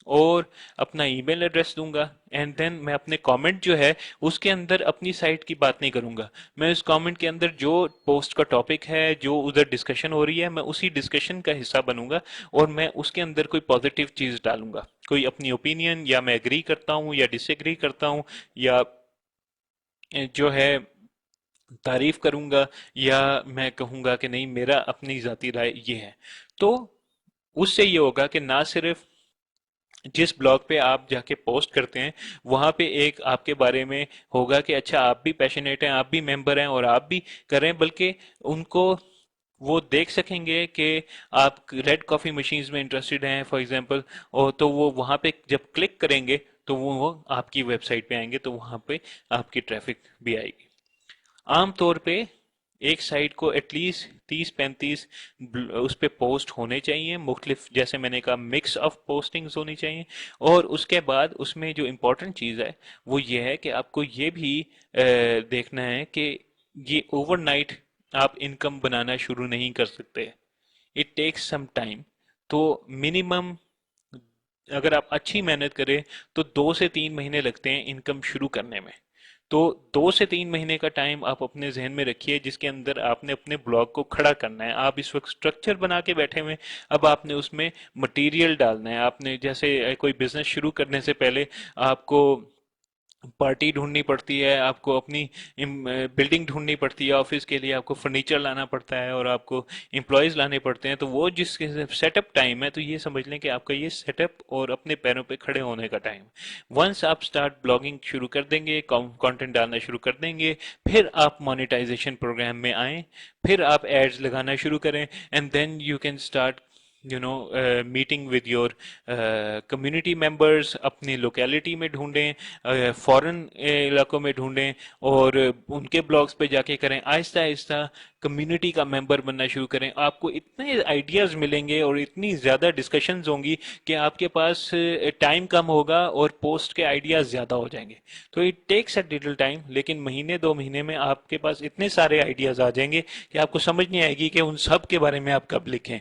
और अपना email address दूंगा। एंड देन मैं अपने कमेंट जो है उसके अंदर अपनी साइट की बात नहीं करूंगा। मैं उस कमेंट के अंदर जो पोस्ट का टॉपिक है, जो उधर डिस्कशन हो रही है, मैं उसी डिस्कशन का हिस्सा बनूंगा और मैं उसके अंदर कोई पॉजिटिव चीज डालूंगा, कोई अपनी ओपिनियन, या मैं एग्री करता हूँ या डिसएग्री करता हूँ, या जो है तारीफ करूंगा, या मैं कहूंगा कि नहीं मेरा अपनी जाती राय ये है। तो उससे ये होगा कि ना सिर्फ जिस ब्लॉग पे आप जाके पोस्ट करते हैं वहां पे एक आपके बारे में होगा कि अच्छा आप भी पैशनेट हैं, आप भी मेंबर हैं और आप भी कर रहे हैं, बल्कि उनको वो देख सकेंगे कि आप रेड कॉफी मशीन्स में इंटरेस्टेड हैं फॉर एग्जांपल, और तो वो वहां पे जब क्लिक करेंगे तो वो आपकी वेबसाइट पे आएंगे, तो वहां पे आपकी ट्रैफिक भी आएगी। आमतौर पे एक साइट को एटलीस्ट 30-35 उस पे पोस्ट होने चाहिए मुख्तलिफ, जैसे मैंने कहा मिक्स ऑफ पोस्टिंग्स होनी चाहिए। और उसके बाद उसमें जो इम्पोर्टेंट चीज़ है वो ये है कि आपको ये भी देखना है कि ये ओवरनाइट आप इनकम बनाना शुरू नहीं कर सकते। It takes some time. तो मिनिमम अगर आप अच्छी मेहनत करें तो 2 से 3 महीने लगते हैं इनकम शुरू करने में। तो 2 से 3 महीने का टाइम आप अपने जहन में रखिए जिसके अंदर आपने अपने ब्लॉग को खड़ा करना है। आप इस वक्त स्ट्रक्चर बना के बैठे हुए हैं, अब आपने उसमें मटेरियल डालना है। आपने जैसे कोई बिजनेस शुरू करने से पहले आपको पार्टी ढूंढनी पड़ती है, आपको अपनी बिल्डिंग ढूंढनी पड़ती है, ऑफिस के लिए आपको फर्नीचर लाना पड़ता है और आपको एम्प्लॉयज लाने पड़ते हैं। तो वो जिस सेटअप टाइम है, तो ये समझ लें कि आपका ये सेटअप और अपने पैरों पे खड़े होने का टाइम। वंस आप स्टार्ट ब्लॉगिंग शुरू कर देंगे, कंटेंट डालना शुरू कर देंगे, फिर आप मोनेटाइजेशन प्रोग्राम में आए, फिर आप एड्स लगाना शुरू करें, and then you can start meeting with your community members. अपनी लोकेलिटी में ढूंढें, फॉरेन इलाकों में ढूंढें और उनके ब्लॉग्स पे जाके करें। आहिस्ता आहिस्ता कम्युनिटी का मेंबर बनना शुरू करें। आपको इतने आइडियाज मिलेंगे और इतनी ज़्यादा डिस्कशंस होंगी कि आपके पास टाइम कम होगा और पोस्ट के आइडियाज ज़्यादा हो जाएंगे। तो it takes a little time, लेकिन महीने 2 महीने में आपके पास इतने सारे आइडियाज आ जाएंगे कि आपको समझ नहीं आएगी कि उन सब के बारे में आप कब लिखें।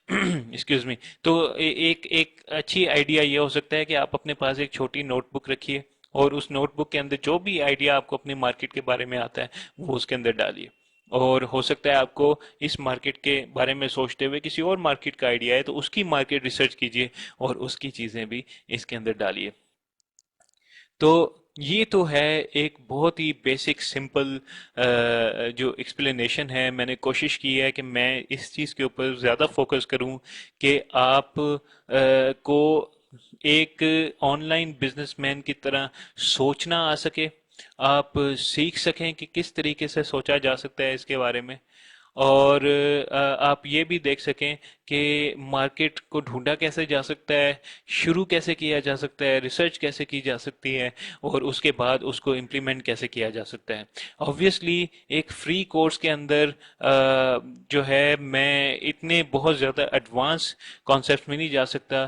Excuse me. तो एक एक अच्छी आइडिया ये हो सकता है कि आप अपने पास एक छोटी नोटबुक रखिए और उस नोटबुक के अंदर जो भी आइडिया आपको अपनी मार्केट के बारे में आता है वो उसके अंदर डालिए। और हो सकता है आपको इस मार्केट के बारे में सोचते हुए किसी और मार्केट का आइडिया है तो उसकी मार्केट रिसर्च कीजिए और उसकी चीजें भी इसके अंदर डालिए। तो ये तो है एक बहुत ही बेसिक सिंपल जो एक्सप्लेनेशन है। मैंने कोशिश की है कि मैं इस चीज़ के ऊपर ज़्यादा फोकस करूं कि आप को एक ऑनलाइन बिजनेसमैन की तरह सोचना आ सके, आप सीख सकें कि किस तरीके से सोचा जा सकता है इसके बारे में। और आप ये भी देख सकें कि मार्केट को ढूंढा कैसे जा सकता है, शुरू कैसे किया जा सकता है, रिसर्च कैसे की जा सकती है और उसके बाद उसको इम्प्लीमेंट कैसे किया जा सकता है। ऑब्वियसली एक फ्री कोर्स के अंदर जो है मैं इतने बहुत ज़्यादा एडवांस कॉन्सेप्ट में नहीं जा सकता।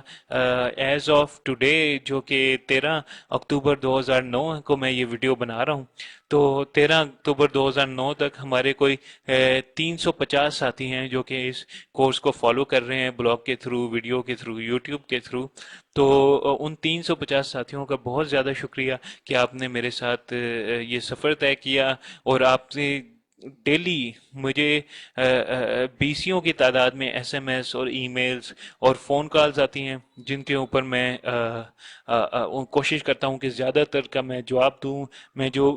एज ऑफ टुडे जो कि 13 अक्टूबर 2009 को मैं ये वीडियो बना रहा हूँ, तो 13 अक्टूबर 2009 तक हमारे कोई 350 साथी हैं जो कि इस कोर्स को फॉलो कर रहे हैं, ब्लॉग के थ्रू, वीडियो के थ्रू, यूट्यूब के थ्रू। तो उन 350 साथियों का बहुत ज़्यादा शुक्रिया कि आपने मेरे साथ ये सफ़र तय किया। और आपने डेली मुझे बीसियों की तादाद में एसएमएस और ईमेल्स और फ़ोन कॉल्स आती हैं जिनके ऊपर मैं कोशिश करता हूँ कि ज़्यादातर का मैं जवाब दूँ। मैं जो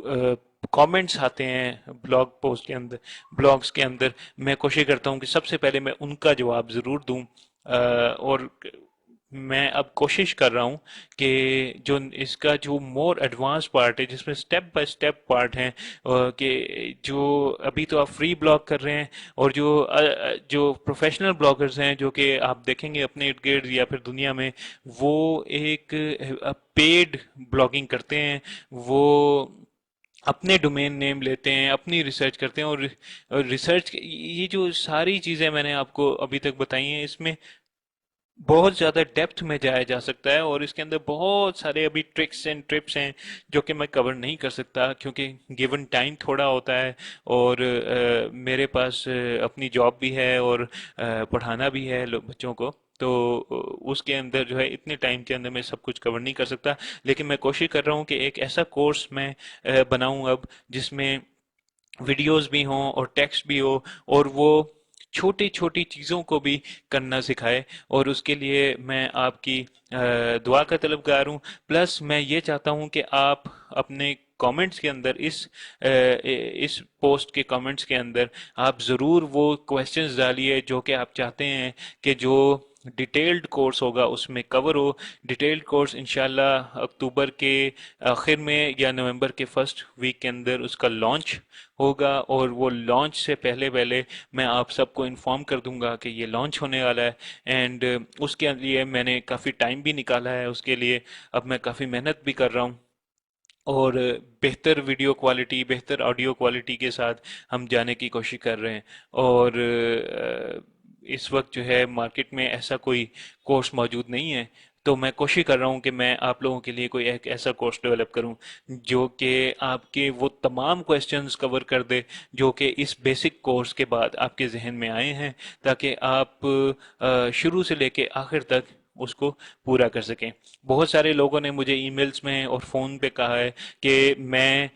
कमेंट्स आते हैं ब्लॉग पोस्ट के अंदर, ब्लॉग्स के अंदर, मैं कोशिश करता हूँ कि सबसे पहले मैं उनका जवाब ज़रूर दूँ। और मैं अब कोशिश कर रहा हूँ कि जो इसका जो मोर एडवांस पार्ट है जिसमें स्टेप बाय स्टेप पार्ट है, कि जो अभी तो आप फ्री ब्लॉग कर रहे हैं, और जो प्रोफेशनल ब्लॉगर्स हैं जो कि आप देखेंगे अपने इर्द गिर्द या फिर दुनिया में, वो एक पेड ब्लॉगिंग करते हैं। वो अपने डोमेन नेम लेते हैं, अपनी रिसर्च करते हैं, और रिसर्च ये जो सारी चीज़ें मैंने आपको अभी तक बताई हैं इसमें बहुत ज़्यादा डेप्थ में जाया जा सकता है और इसके अंदर बहुत सारे अभी ट्रिक्स एंड टिप्स हैं जो कि मैं कवर नहीं कर सकता क्योंकि गिवन टाइम थोड़ा होता है। और मेरे पास अपनी जॉब भी है और पढ़ाना भी है बच्चों को। तो उसके अंदर जो है इतने टाइम के अंदर मैं सब कुछ कवर नहीं कर सकता। लेकिन मैं कोशिश कर रहा हूँ कि एक ऐसा कोर्स मैं बनाऊं अब, जिसमें वीडियोस भी हों और टेक्स्ट भी हो, और वो छोटी छोटी चीज़ों को भी करना सिखाए। और उसके लिए मैं आपकी दुआ का तलबगार हूँ। प्लस मैं ये चाहता हूँ कि आप अपने कमेंट्स के अंदर इस पोस्ट के कमेंट्स के अंदर आप ज़रूर वो क्वेश्चंस डालिए जो कि आप चाहते हैं कि जो डिटेल्ड कोर्स होगा उसमें कवर हो। डिटेल्ड कोर्स इंशाल्लाह अक्टूबर के आखिर में या नवंबर के फर्स्ट वीक के अंदर उसका लॉन्च होगा। और वो लॉन्च से पहले पहले मैं आप सबको इन्फॉर्म कर दूंगा कि ये लॉन्च होने वाला है। एंड उसके लिए मैंने काफ़ी टाइम भी निकाला है उसके लिए। अब मैं काफ़ी मेहनत भी कर रहा हूँ, और बेहतर वीडियो क्वालिटी, बेहतर ऑडियो क्वालिटी के साथ हम जाने की कोशिश कर रहे हैं। और इस वक्त जो है मार्केट में ऐसा कोई कोर्स मौजूद नहीं है। तो मैं कोशिश कर रहा हूँ कि मैं आप लोगों के लिए कोई एक ऐसा कोर्स डेवलप करूँ जो कि आपके वो तमाम क्वेश्चंस कवर कर दे जो कि इस बेसिक कोर्स के बाद आपके जहन में आए हैं, ताकि आप शुरू से लेके आखिर तक उसको पूरा कर सकें। बहुत सारे लोगों ने मुझे ईमेल्स में और फ़ोन पे कहा है कि मैं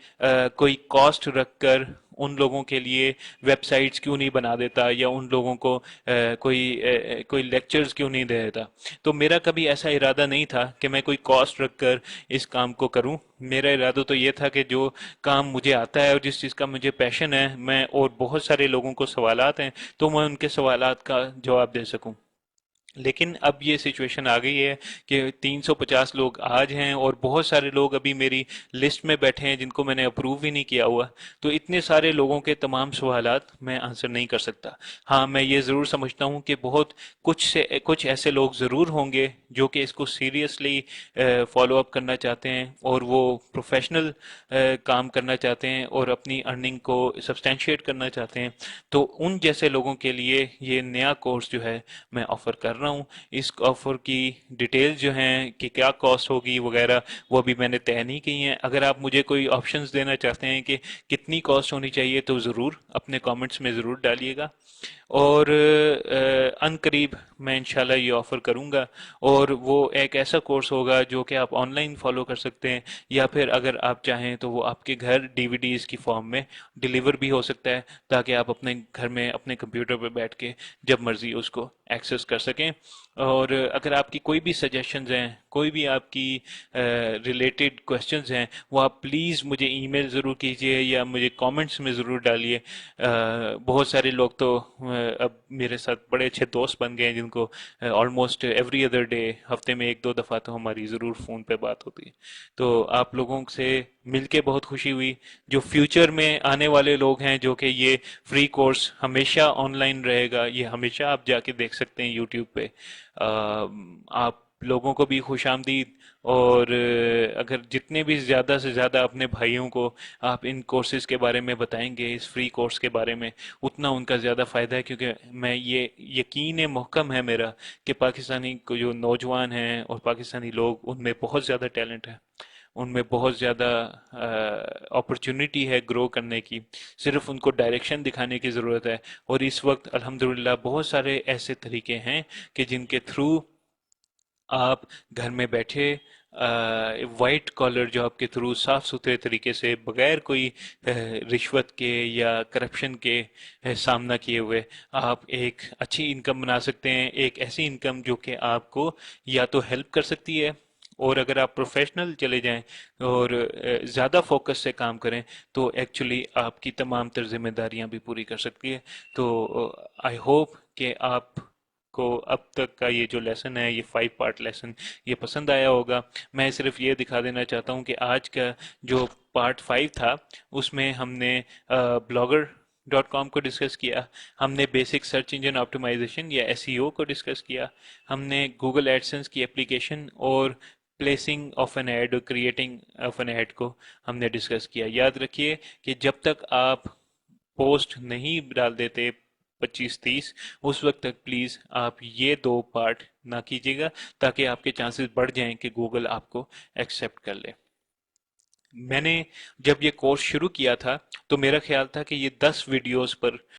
कोई कॉस्ट रखकर उन लोगों के लिए वेबसाइट्स क्यों नहीं बना देता, या उन लोगों को कोई लेक्चर्स क्यों नहीं दे देता। तो मेरा कभी ऐसा इरादा नहीं था कि मैं कोई कॉस्ट रखकर इस काम को करूं। मेरा इरादा तो ये था कि जो काम मुझे आता है और जिस चीज़ का मुझे पैशन है, मैं और बहुत सारे लोगों को सवालात हैं तो मैं उनके सवालात का जवाब दे सकूं। लेकिन अब ये सिचुएशन आ गई है कि 350 लोग आज हैं और बहुत सारे लोग अभी मेरी लिस्ट में बैठे हैं जिनको मैंने अप्रूव ही नहीं किया हुआ। तो इतने सारे लोगों के तमाम सवालात मैं आंसर नहीं कर सकता। हाँ, मैं ये ज़रूर समझता हूँ कि बहुत कुछ ऐसे लोग ज़रूर होंगे जो कि इसको सीरियसली फॉलो अप करना चाहते हैं और वो प्रोफेशनल काम करना चाहते हैं और अपनी अर्निंग को सब्सटैंशिएट करना चाहते हैं। तो उन जैसे लोगों के लिए ये नया कोर्स जो है मैं ऑफ़र कर रहा हूँ। इस ऑफ़र की डिटेल्स जो हैं कि क्या कॉस्ट होगी वगैरह, वो अभी मैंने तय नहीं की हैं। अगर आप मुझे कोई ऑप्शंस देना चाहते हैं कि कितनी कॉस्ट होनी चाहिए तो ज़रूर अपने कमेंट्स में ज़रूर डालिएगा। और अनकरीब मैं इंशाल्लाह ये ऑफ़र करूँगा। और वो एक ऐसा कोर्स होगा जो कि आप ऑनलाइन फॉलो कर सकते हैं, या फिर अगर आप चाहें तो वो आपके घर डीवीडीज़ की फॉर्म में डिलीवर भी हो सकता है, ताकि आप अपने घर में अपने कंप्यूटर पर बैठ के जब मर्जी उसको एक्सेस कर सकें। और अगर आपकी कोई भी सजेशंस हैं, कोई भी आपकी रिलेटेड क्वेश्चंस हैं, वो आप प्लीज़ मुझे ईमेल ज़रूर कीजिए या मुझे कमेंट्स में ज़रूर डालिए। बहुत सारे लोग तो अब मेरे साथ बड़े अच्छे दोस्त बन गए हैं जिनको ऑलमोस्ट एवरी अदर डे, हफ्ते में एक दो दफ़ा तो हमारी ज़रूर फ़ोन पे बात होती है। तो आप लोगों से मिलके बहुत खुशी हुई। जो फ्यूचर में आने वाले लोग हैं, जो कि ये फ्री कोर्स हमेशा ऑनलाइन रहेगा, ये हमेशा आप जाके देख सकते हैं यूट्यूब पे। आप लोगों को भी खुशामदीद। और अगर जितने भी ज़्यादा से ज़्यादा अपने भाइयों को आप इन कोर्सेज़ के बारे में बताएंगे, इस फ्री कोर्स के बारे में, उतना उनका ज़्यादा फ़ायदा है। क्योंकि मैं ये यकीन है, महकम है मेरा, कि पाकिस्तानी को जो नौजवान हैं और पाकिस्तानी लोग, उनमें बहुत ज़्यादा टैलेंट है, उनमें बहुत ज़्यादा अपॉर्चुनिटी है ग्रो करने की। सिर्फ उनको डायरेक्शन दिखाने की ज़रूरत है। और इस वक्त अल्हम्दुलिल्लाह बहुत सारे ऐसे तरीके हैं कि जिनके थ्रू आप घर में बैठे वाइट कॉलर जॉब के थ्रू साफ सुथरे तरीके से, बगैर कोई रिश्वत के या करप्शन के सामना किए हुए, आप एक अच्छी इनकम बना सकते हैं। एक ऐसी इनकम जो कि आपको या तो हेल्प कर सकती है, और अगर आप प्रोफेशनल चले जाएं और ज़्यादा फोकस से काम करें तो एक्चुअली आपकी तमाम तर जिम्मेदारियां भी पूरी कर सकती है। तो आई होप कि आप को अब तक का ये जो लेसन है, ये 5 पार्ट लेसन, ये पसंद आया होगा। मैं सिर्फ ये दिखा देना चाहता हूँ कि आज का जो पार्ट 5 था, उसमें हमने ब्लॉगर डॉट कॉम को डिस्कस किया, हमने बेसिक सर्च इंजन ऑप्टिमाइजेशन या एसईओ को डिस्कस किया, हमने गूगल एडसेंस की एप्लीकेशन और प्लेसिंग ऑफ एन ऐड और क्रिएटिंग ऑफ एन ऐड को हमने डिस्कस किया। याद रखिए कि जब तक आप पोस्ट नहीं डाल देते 25-30, उस वक्त तक प्लीज़ आप ये 2 पार्ट ना कीजिएगा, ताकि आपके चांसेस बढ़ जाएं कि गूगल आपको एक्सेप्ट कर ले। मैंने जब ये कोर्स शुरू किया था तो मेरा ख्याल था कि ये 10 वीडियोस पर